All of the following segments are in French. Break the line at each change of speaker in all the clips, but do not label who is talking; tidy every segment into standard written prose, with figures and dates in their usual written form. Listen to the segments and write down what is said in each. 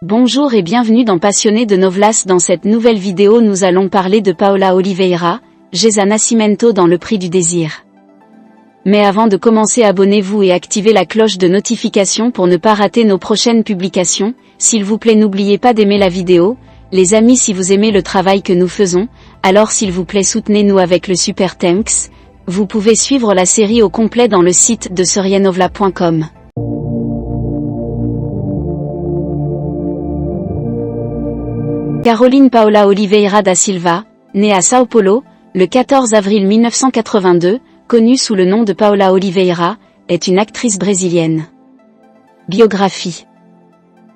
Bonjour et bienvenue dans Passionné de Novelas. Dans cette nouvelle vidéo nous allons parler de Paola Oliveira, Geisa Nascimento dans Le Prix du Désir. Mais avant de commencer, abonnez-vous et activez la cloche de notification pour ne pas rater nos prochaines publications. S'il vous plaît, n'oubliez pas d'aimer la vidéo. Les amis, si vous aimez le travail que nous faisons, alors s'il vous plaît soutenez-nous avec le super thanks. Vous pouvez suivre la série au complet dans le site de serianovela.com. Caroline Paola Oliveira da Silva, née à São Paulo, le 14 avril 1982, connue sous le nom de Paola Oliveira, est une actrice brésilienne. Biographie.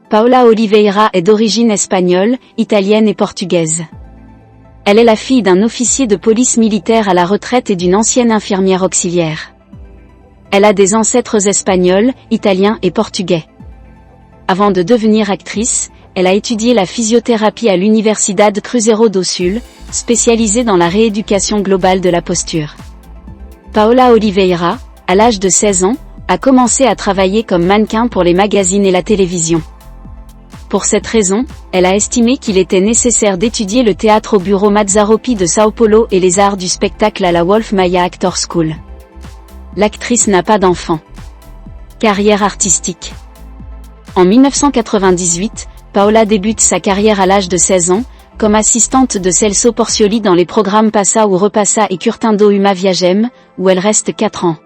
Paola Oliveira est d'origine espagnole, italienne et portugaise. Elle est la fille d'un officier de police militaire à la retraite et d'une ancienne infirmière auxiliaire. Elle a des ancêtres espagnols, italiens et portugais. Avant de devenir actrice, elle a étudié la physiothérapie à l'Universidad Cruzeiro do Sul, spécialisée dans la rééducation globale de la posture. Paola Oliveira, à l'âge de 16 ans, a commencé à travailler comme mannequin pour les magazines et la télévision. Pour cette raison, elle a estimé qu'il était nécessaire d'étudier le théâtre au bureau Mazzaropi de São Paulo et les arts du spectacle à la Wolf Maia Actor School. L'actrice n'a pas d'enfant. Carrière artistique. En 1998, Paola débute sa carrière à l'âge de 16 ans, comme assistante de Celso Portioli dans les programmes Passa ou Repassa et Curtindo Uma Viagem, où elle reste 4 ans.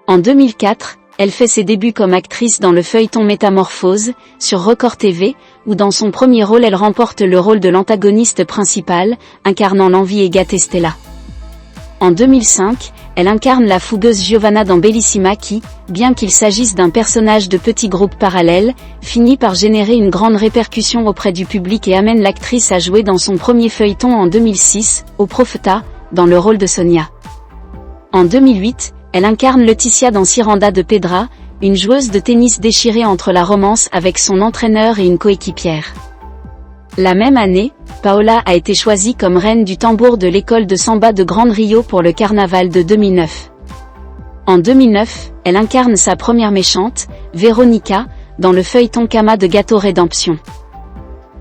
En 2004, elle fait ses débuts comme actrice dans le feuilleton Métamorphose, sur Record TV, où dans son premier rôle elle remporte le rôle de l'antagoniste principal, incarnant l'envie et Stella. En 2005, elle incarne la fougueuse Giovanna dans Bellissima qui, bien qu'il s'agisse d'un personnage de petit groupe parallèle, finit par générer une grande répercussion auprès du public et amène l'actrice à jouer dans son premier feuilleton en 2006, au Profeta, dans le rôle de Sonia. En 2008, elle incarne Leticia dans Ciranda de Pedra, une joueuse de tennis déchirée entre la romance avec son entraîneur et une coéquipière. La même année, Paola a été choisie comme reine du tambour de l'école de samba de Grande Rio pour le carnaval de 2009. En 2009, elle incarne sa première méchante, Veronica, dans le feuilleton Cama de Gato Redemption.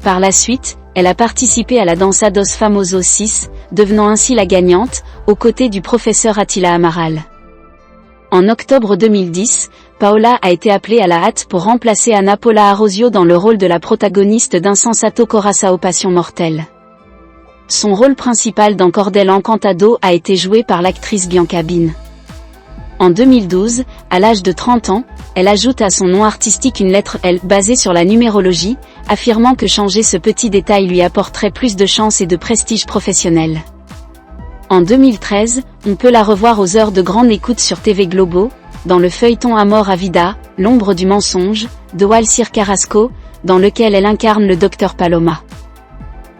Par la suite, elle a participé à la Dança dos Famosos 6, devenant ainsi la gagnante, aux côtés du professeur Attila Amaral. En octobre 2010, Paola a été appelée à la hâte pour remplacer Ana Paula Arosio dans le rôle de la protagoniste d'Insensato Coração Passion Mortelle. Son rôle principal dans Cordel Encantado a été joué par l'actrice Bianca Bin. En 2012, à l'âge de 30 ans, elle ajoute à son nom artistique une lettre L basée sur la numérologie, affirmant que changer ce petit détail lui apporterait plus de chance et de prestige professionnel. En 2013, on peut la revoir aux heures de grande écoute sur TV Globo, dans le feuilleton Amor à Vida, l'ombre du mensonge, de Walcir Carrasco, dans lequel elle incarne le Dr Paloma.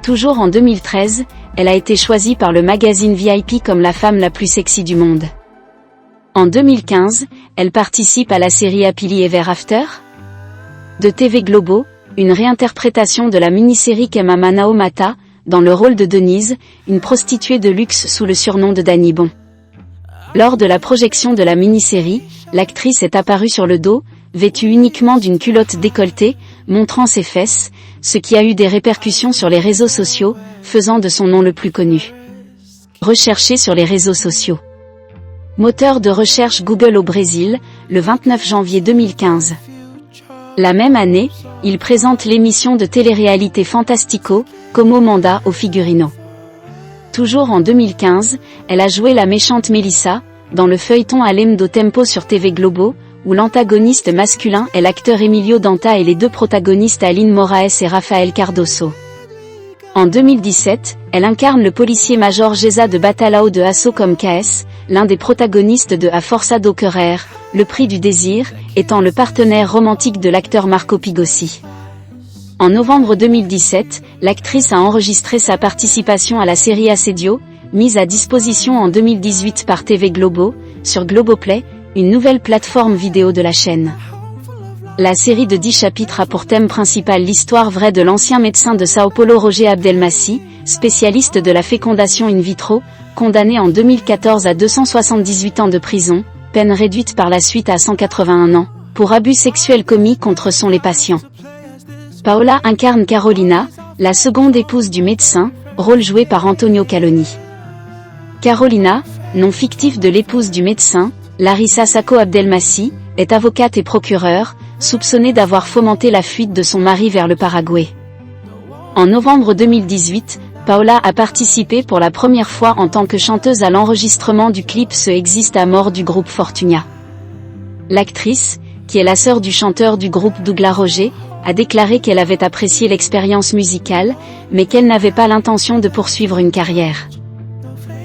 Toujours en 2013, elle a été choisie par le magazine VIP comme la femme la plus sexy du monde. En 2015, elle participe à la série Happily Ever After de TV Globo, une réinterprétation de la mini-série Kema Manao Mata, dans le rôle de Denise, une prostituée de luxe sous le surnom de Dani Bon. Lors de la projection de la mini-série, l'actrice est apparue sur le dos, vêtue uniquement d'une culotte décolletée, montrant ses fesses, ce qui a eu des répercussions sur les réseaux sociaux, faisant de son nom le plus connu. Recherché sur les réseaux sociaux. Moteur de recherche Google au Brésil, le 29 janvier 2015. La même année, il présente l'émission de télé-réalité Fantastico, Como Manda au Figurino. Toujours en 2015, elle a joué la méchante Melissa, dans le feuilleton Além do Tempo sur TV Globo, où l'antagoniste masculin est l'acteur Emilio Danta et les deux protagonistes Aline Moraes et Rafael Cardoso. En 2017, elle incarne le policier-major Geisa de Batalhão de Aço comme KS, l'un des protagonistes de A Força do Querer, Le Prix du Désir, étant le partenaire romantique de l'acteur Marco Pigossi. En novembre 2017, l'actrice a enregistré sa participation à la série Assedio, mise à disposition en 2018 par TV Globo, sur Globoplay, une nouvelle plateforme vidéo de la chaîne. La série de 10 chapitres a pour thème principal l'histoire vraie de l'ancien médecin de São Paulo Roger Abdelmaci, spécialiste de la fécondation in vitro, condamné en 2014 à 278 ans de prison, peine réduite par la suite à 181 ans, pour abus sexuels commis contre les patients. Paola incarne Carolina, la seconde épouse du médecin, rôle joué par Antonio Caloni. Carolina, nom fictif de l'épouse du médecin, Larissa Sacco Abdelmassi, est avocate et procureure, soupçonnée d'avoir fomenté la fuite de son mari vers le Paraguay. En novembre 2018, Paola a participé pour la première fois en tant que chanteuse à l'enregistrement du clip Ce Existe à mort du groupe Fortunia. L'actrice, qui est la sœur du chanteur du groupe Douglas Roger, a déclaré qu'elle avait apprécié l'expérience musicale, mais qu'elle n'avait pas l'intention de poursuivre une carrière.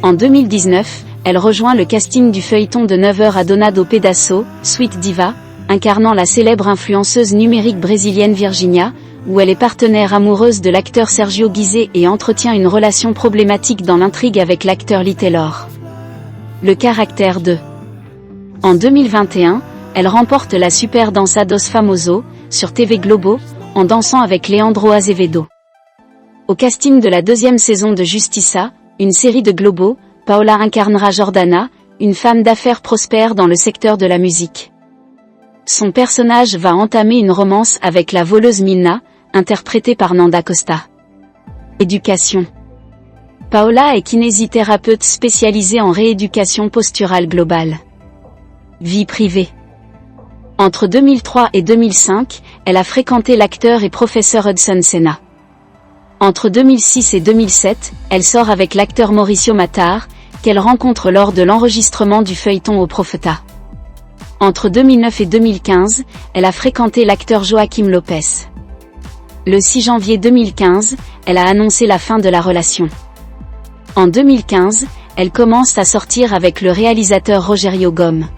En 2019, elle rejoint le casting du feuilleton de 9h à Dona do Pedaço, Sweet Diva, incarnant la célèbre influenceuse numérique brésilienne Virginia, où elle est partenaire amoureuse de l'acteur Sergio Guizet et entretient une relation problématique dans l'intrigue avec l'acteur Lee Taylor. Le caractère de. En 2021, elle remporte la Super Dança dos Famosos, sur TV Globo, en dansant avec Leandro Azevedo. Au casting de la deuxième saison de Justiça, une série de Globo, Paola incarnera Jordana, une femme d'affaires prospère dans le secteur de la musique. Son personnage va entamer une romance avec la voleuse Minna, interprétée par Nanda Costa. Éducation. Paola est kinésithérapeute spécialisée en rééducation posturale globale. Vie privée. Entre 2003 et 2005, elle a fréquenté l'acteur et professeur Hudson Senna. Entre 2006 et 2007, elle sort avec l'acteur Mauricio Matar, qu'elle rencontre lors de l'enregistrement du feuilleton Au Profeta. Entre 2009 et 2015, elle a fréquenté l'acteur Joaquim Lopez. Le 6 janvier 2015, elle a annoncé la fin de la relation. En 2015, elle commence à sortir avec le réalisateur Rogerio Gomes.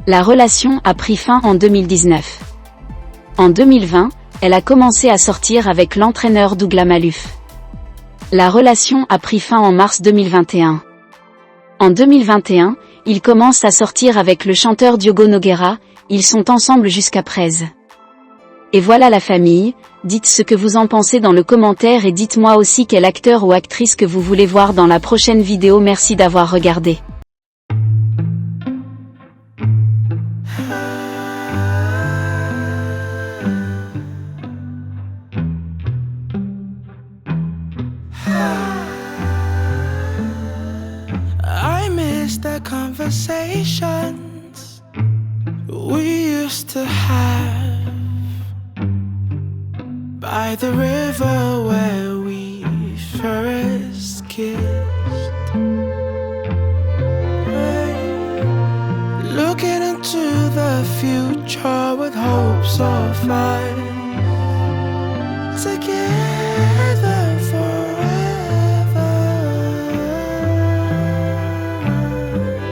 La relation a pris fin en 2019. En 2020, elle a commencé à sortir avec l'entraîneur Douglas Maluf. La relation a pris fin en mars 2021. En 2021, il commence à sortir avec le chanteur Diogo Nogueira, ils sont ensemble jusqu'à présent. Et voilà la famille, dites ce que vous en pensez dans le commentaire et dites-moi aussi quel acteur ou actrice que vous voulez voir dans la prochaine vidéo. Merci d'avoir regardé.
I miss the conversations we used to have by the river where we first kissed. Looking into the future with hopes of flying together.